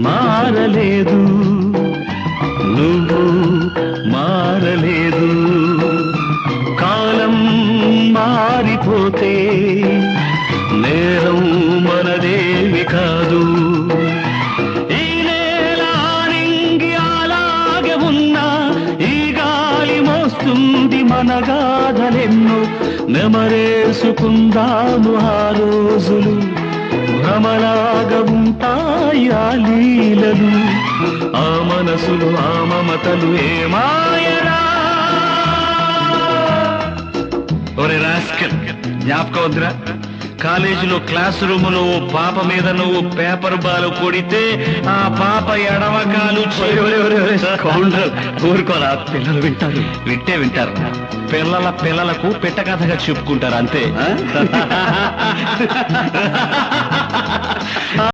మారలేదు, నువ్వు మారలేదు. కాలం మారిపోతే నేరం మనదేవి కాదు. ఈ నేల నింగి అలాగే ఉన్నా ఈ గాలి మోస్తుంది మన గాథలెన్నో. నెమరేసుకుందాము ఆ రోజులు, భ్రమలాగా ఉంటాయి ఆ లీలలు. ఆ మనసులు ఆ మమతలు ఏ మాయరా. ఒరే రాస్కల్, జ్ఞాపకం వద్దురా? కాలేజీలో క్లాస్ రూమ్ లో పాప మీద నువ్వు పేపర్ బాల్ కొడితే ఆ పాప ఎడవకాలు ఊరుకోరా, పిల్లలు వింటారు. వింటారు, పిల్లలకు పిట్ట కథగా చెప్పుకుంటారు అంతే.